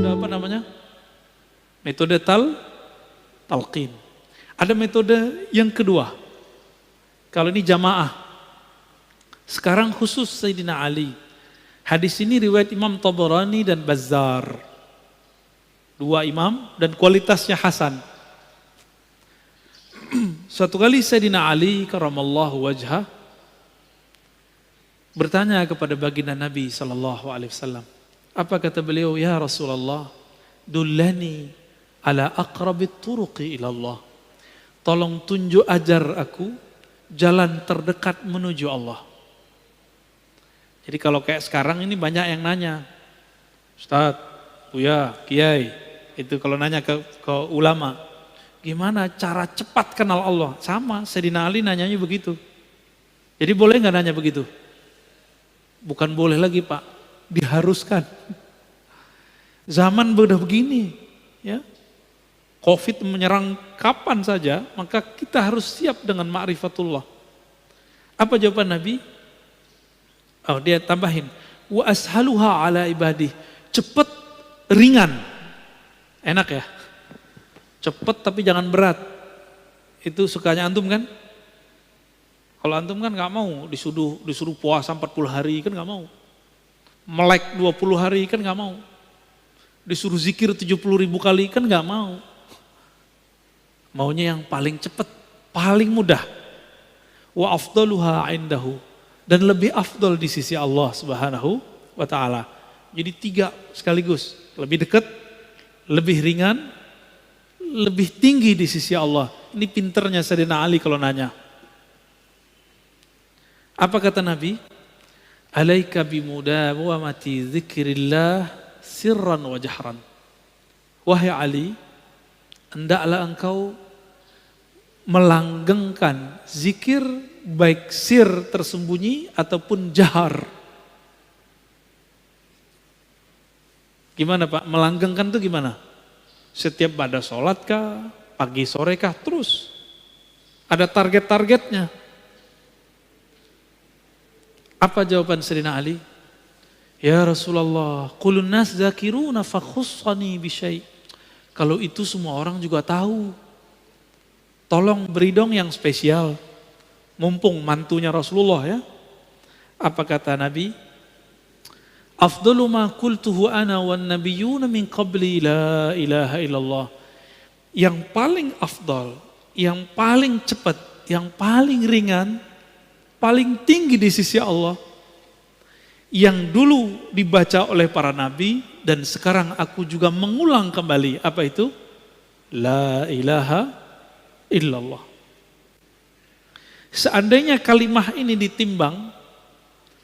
Apa namanya? Metode talqin. Ada metode yang kedua. Kalau ini jamaah. Sekarang khusus Sayyidina Ali. Hadis ini riwayat Imam Tabarani dan Bazzar. Dua imam dan kualitasnya hasan. Suatu kali Sayyidina Ali karamallahu wajhah bertanya kepada baginda Nabi sallallahu alaihi wasallam. Apa kata beliau? Ya Rasulullah, dullani ala aqrabit turuqi ila Allah. Tolong tunjuk ajar aku jalan terdekat menuju Allah. Jadi kalau kayak sekarang ini banyak yang nanya, Ustaz, Buya, Kiai, itu kalau nanya ke ulama, gimana cara cepat kenal Allah? Sama, Sayyidina Ali nanyanya begitu. Jadi boleh nggak nanya begitu? Bukan boleh lagi Pak, diharuskan. Zaman udah begini, ya. Covid menyerang kapan saja, maka kita harus siap dengan ma'rifatullah. Apa jawaban Nabi? Oh, dia tambahin, wa ashaluha ala ibadih. Cepet, ringan. Enak ya? Cepet tapi jangan berat. Itu sukanya antum kan? Kalau antum kan gak mau disuruh puasa 40 hari kan gak mau. Melek 20 hari kan gak mau. Disuruh zikir 70.000 kali kan gak mau. Maunya yang paling cepat, paling mudah. Wa afdaluha indahu. Dan lebih afdal di sisi Allah Subhanahu wa ta'ala. Jadi 3 sekaligus. Lebih dekat, lebih ringan, lebih tinggi di sisi Allah. Ini pinternya Sayyidina Ali kalau nanya. Apa kata Nabi? Alaika bimudawamati dzikrillah sirran wa jahran. Wahai Ali, hendaklah engkau melanggengkan zikir baik sir tersembunyi ataupun jahar. Gimana Pak? Melanggengkan itu gimana? Setiap pada sholat kah? Pagi sore kah? Terus. Ada target-targetnya. Apa jawaban Sayyidina Ali? Ya Rasulullah, qulun nas zakiruna fa khussani bi syai'. Kalau itu semua orang juga tahu. Tolong beri dong yang spesial. Mumpung mantunya Rasulullah ya. Apa kata Nabi? Afdalu ma qultuhu ana wan nabiyyuna min qabli la ilaha illallah. Yang paling afdal, yang paling cepat, yang paling ringan, paling tinggi di sisi Allah, yang dulu dibaca oleh para nabi dan sekarang aku juga mengulang kembali. Apa itu? La ilaha illallah. Seandainya kalimah ini ditimbang,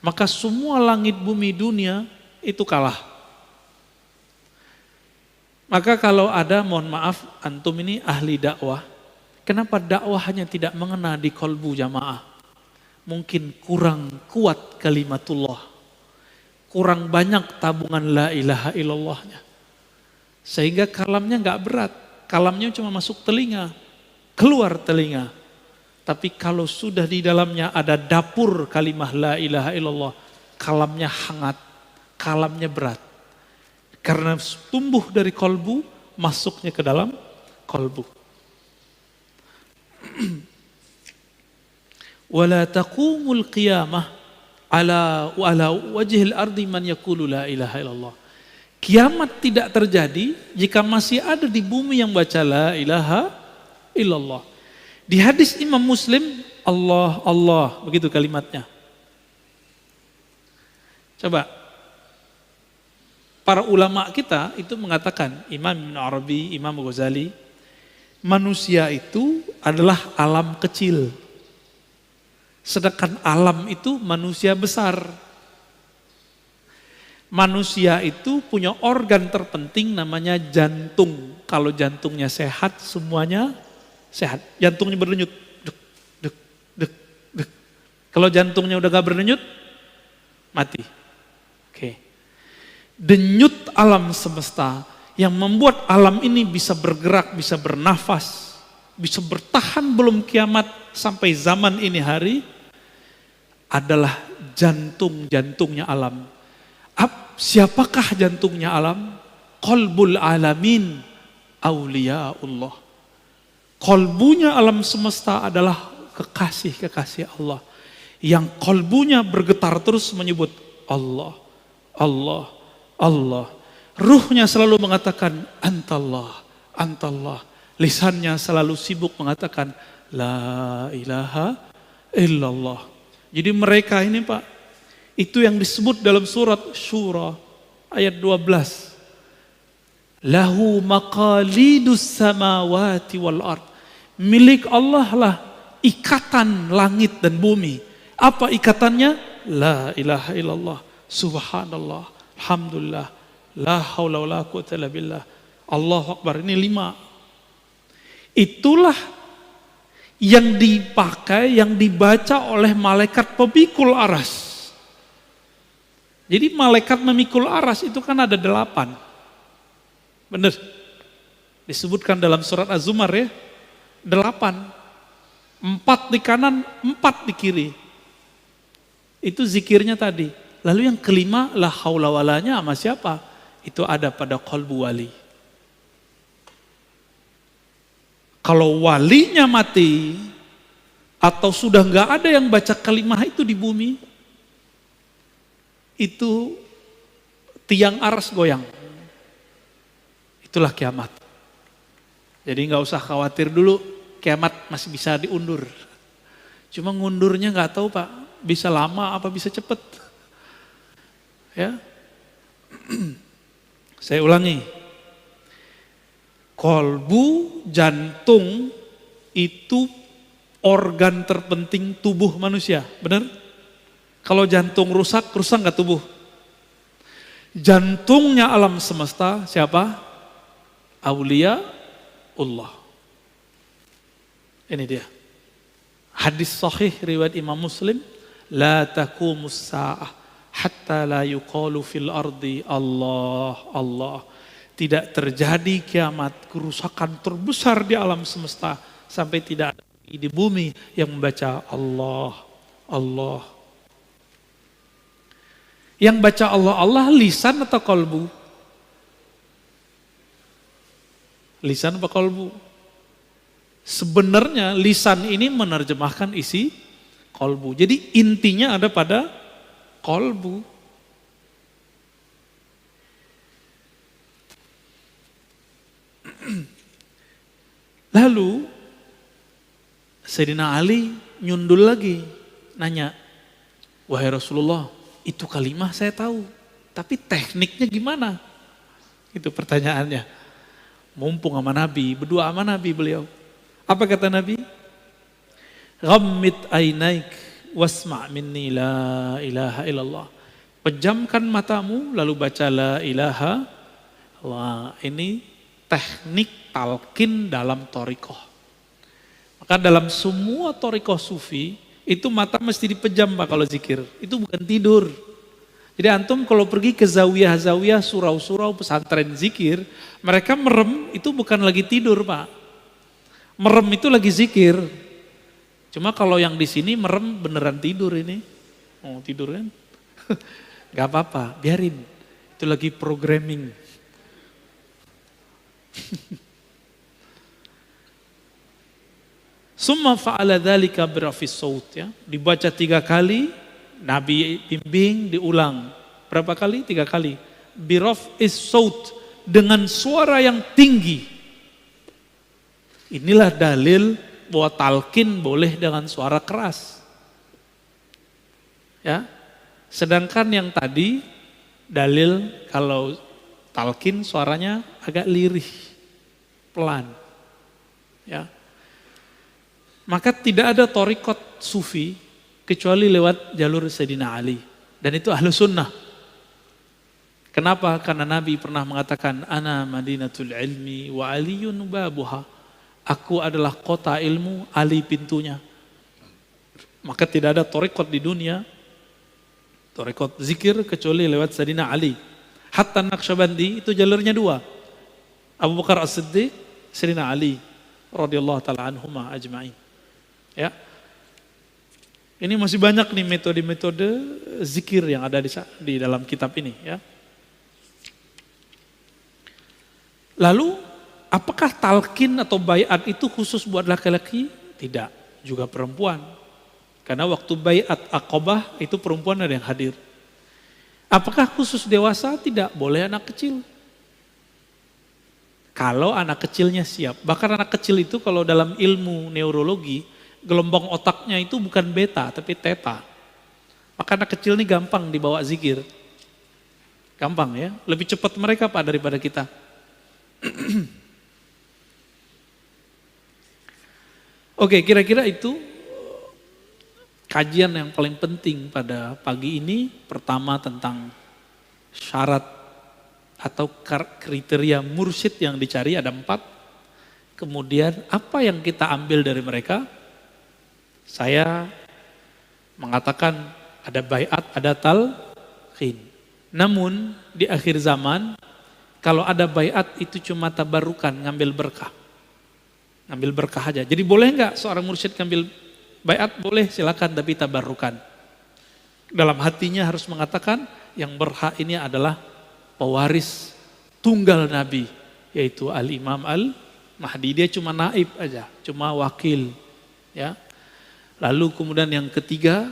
maka semua langit bumi dunia itu kalah. Maka kalau ada, mohon maaf, antum ini ahli dakwah, kenapa dakwah hanya tidak mengena di kolbu jamaah? Mungkin kurang kuat kalimatullah, kurang banyak tabungan la ilaha illallahnya. Sehingga kalamnya gak berat, kalamnya cuma masuk telinga, keluar telinga. Tapi kalau sudah di dalamnya ada dapur kalimah la ilaha illallah, kalamnya hangat, kalamnya berat. Karena tumbuh dari kolbu, masuknya ke dalam kolbu. Wala taqumul qiyamah ala wajhil ardi man yaqulu la ilaha illallah. Kiamat tidak terjadi jika masih ada di bumi yang baca la ilaha illallah. Di hadis Imam Muslim, Allah, Allah, begitu kalimatnya. Coba, para ulama kita itu mengatakan, Imam Ibn Arabi, Imam Ghazali, manusia itu adalah alam kecil. Sedangkan alam itu manusia besar. Manusia itu punya organ terpenting namanya jantung. Kalau jantungnya sehat, semuanya sehat. Jantungnya berdenyut. Dek, dek, dek, dek. Kalau jantungnya udah gak berdenyut, mati. Oke. Denyut alam semesta yang membuat alam ini bisa bergerak, bisa bernafas, bisa bertahan belum kiamat sampai zaman ini hari adalah jantung-jantungnya alam. Siapakah jantungnya alam? Qalbul alamin auliyaullah. Qalbunya alam semesta adalah kekasih-kekasih Allah. Yang qalbunya bergetar terus menyebut Allah, Allah, Allah. Ruhnya selalu mengatakan antallah, antallah. Lisannya selalu sibuk mengatakan la ilaha illallah. Jadi mereka ini Pak, itu yang disebut dalam surat Syura ayat 12. Lahu maqalidus samawati wal ard. Milik Allah lah ikatan langit dan bumi. Apa ikatannya? La ilaha illallah, subhanallah, alhamdulillah, la haula wala quwwata illa billah, Allahu akbar. Ini 5. Itulah yang dipakai, yang dibaca oleh malaikat pemikul aras. Jadi malaikat memikul aras itu kan ada 8. Benar. Disebutkan dalam surat Az-Zumar ya. 8. 4 di kanan, 4 di kiri. Itu zikirnya tadi. Lalu yang kelima, la haula walanya sama siapa? Itu ada pada qalbu wali. Kalau walinya mati, atau sudah nggak ada yang baca kalimah itu di bumi, itu tiang aras goyang. Itulah kiamat. Jadi nggak usah khawatir dulu, kiamat masih bisa diundur. Cuma ngundurnya nggak tahu Pak, bisa lama apa bisa cepet. Ya, saya ulangi. Kolbu, jantung itu organ terpenting tubuh manusia, benar? Kalau jantung rusak, rusak nggak tubuh? Jantungnya alam semesta siapa? Aulia Allah. Ini dia. Hadis sahih riwayat Imam Muslim, la taqumus sa'ah hatta la yuqalu fil ardi Allah Allah. Tidak terjadi kiamat, kerusakan terbesar di alam semesta sampai tidak ada di bumi yang membaca Allah Allah. Yang baca Allah Allah lisan atau kalbu? Lisan atau kalbu? Sebenarnya lisan ini menerjemahkan isi kalbu. Jadi intinya ada pada kalbu. Lalu Sayyidina Ali nyundul lagi, nanya, wahai Rasulullah, itu kalimah saya tahu, tapi tekniknya gimana? Itu pertanyaannya. Mumpung sama Nabi, berdua sama Nabi beliau. Apa kata Nabi? Ghammid ainaik wasma' minni la ilaha illallah. Pejamkan matamu lalu baca la ilaha illallah. Ini teknik talqin dalam thariqah. Maka dalam semua thariqah sufi itu mata mesti dipejam Pak kalau zikir. Itu bukan tidur. Jadi antum kalau pergi ke zawiyah-zawiyah, surau-surau, pesantren zikir, mereka merem itu bukan lagi tidur Pak. Merem itu lagi zikir. Cuma kalau yang di sini merem beneran tidur ini. Oh tidur kan? Gak apa-apa, biarin. Itu lagi programming. Summa fa'ala dzalika birafis saut ya. Dibaca 3 kali, Nabi bimbing diulang. Berapa kali? 3 kali. Birafis saut, dengan suara yang tinggi. Inilah dalil bahwa talqin boleh dengan suara keras. Ya. Sedangkan yang tadi dalil kalau talqin suaranya agak lirih, pelan. Ya. Maka tidak ada thariqat sufi kecuali lewat jalur Sayyidina Ali. Dan itu ahlu sunnah. Kenapa? Karena Nabi pernah mengatakan, Ana madinatul ilmi wa aliyun babuha. Aku adalah kota ilmu, Ali pintunya. Maka tidak ada thariqat di dunia, thariqat zikir kecuali lewat Sayyidina Ali. Hatta Naqsyabandi itu jalurnya 2. Abu Bakar As-Siddiq, Sayyidina Ali radhiyallahu taala anhuma ajma'in. Ya. Ini masih banyak nih metode-metode zikir yang ada di dalam kitab ini ya. Lalu apakah talqin atau baiat itu khusus buat laki-laki? Tidak, juga perempuan. Karena waktu baiat Aqabah itu perempuan ada yang hadir. Apakah khusus dewasa? Tidak, boleh anak kecil. Kalau anak kecilnya siap. Bahkan anak kecil itu kalau dalam ilmu neurologi, gelombang otaknya itu bukan beta tapi teta. Maka anak kecil ini gampang dibawa zikir. Gampang ya, lebih cepat mereka Pak daripada kita. Oke, kira-kira itu kajian yang paling penting pada pagi ini. Pertama tentang syarat atau kriteria mursyid yang dicari ada 4. Kemudian apa yang kita ambil dari mereka? Saya mengatakan ada baiat, ada talqin. Namun di akhir zaman kalau ada baiat itu cuma tabarukan, ngambil berkah. Ngambil berkah aja. Jadi boleh nggak seorang mursyid ngambil baiat? Boleh, silakan, tapi tabarukan. Dalam hatinya harus mengatakan yang berhak ini adalah pewaris tunggal Nabi, yaitu Al-Imam Al-Mahdi. Dia cuma naib aja, cuma wakil. Ya. Lalu kemudian yang ketiga,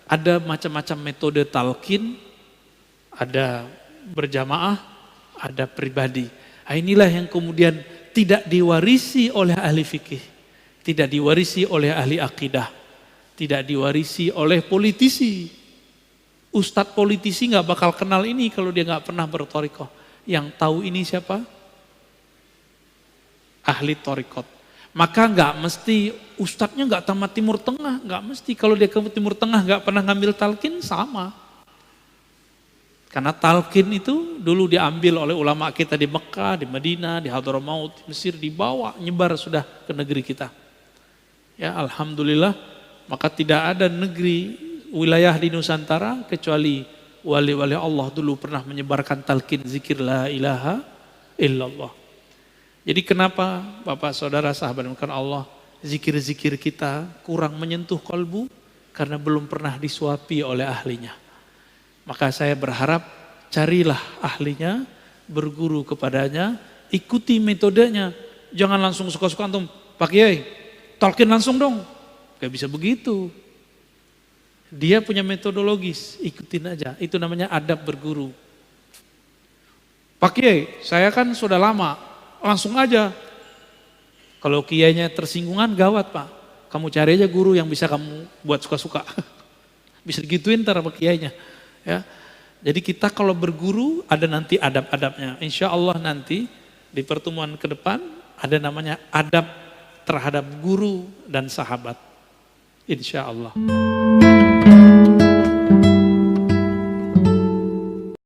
ada macam-macam metode talqin, ada berjamaah, ada pribadi. Nah, inilah yang kemudian tidak diwarisi oleh ahli fikih, tidak diwarisi oleh ahli akidah, tidak diwarisi oleh politisi. Ustadz politisi nggak bakal kenal ini kalau dia nggak pernah bertorikoh. Yang tahu ini siapa? Ahli torikot. Maka nggak mesti ustadznya nggak tamat Timur Tengah, nggak mesti. Kalau dia ke Timur Tengah nggak pernah ngambil talqin, sama. Karena talqin itu dulu diambil oleh ulama kita di Mekah, di Madinah, di Hadramaut, Mesir, dibawa, nyebar sudah ke negeri kita. Ya, alhamdulillah, maka tidak ada negeri, wilayah di Nusantara kecuali wali-wali Allah dulu pernah menyebarkan talqin zikir la ilaha illallah. Jadi kenapa Bapak Saudara sahabat bukan Allah, zikir-zikir kita kurang menyentuh kalbu? Karena belum pernah disuapi oleh ahlinya. Maka saya berharap carilah ahlinya, berguru kepadanya, ikuti metodenya. Jangan langsung suka-suka antum, Pak Kiai, talqin langsung dong. Gak bisa begitu. Dia punya metodologis, ikutin aja. Itu namanya adab berguru. Pak Kiai, saya kan sudah lama, langsung aja. Kalau kiainya tersinggungan gawat Pak. Kamu cari aja guru yang bisa kamu buat suka-suka. Bisa digituin ntar sama kiainya. Ya. Jadi kita kalau berguru ada nanti adab-adabnya. Insya Allah nanti di pertemuan ke depan ada namanya adab terhadap guru dan sahabat. Insya Allah.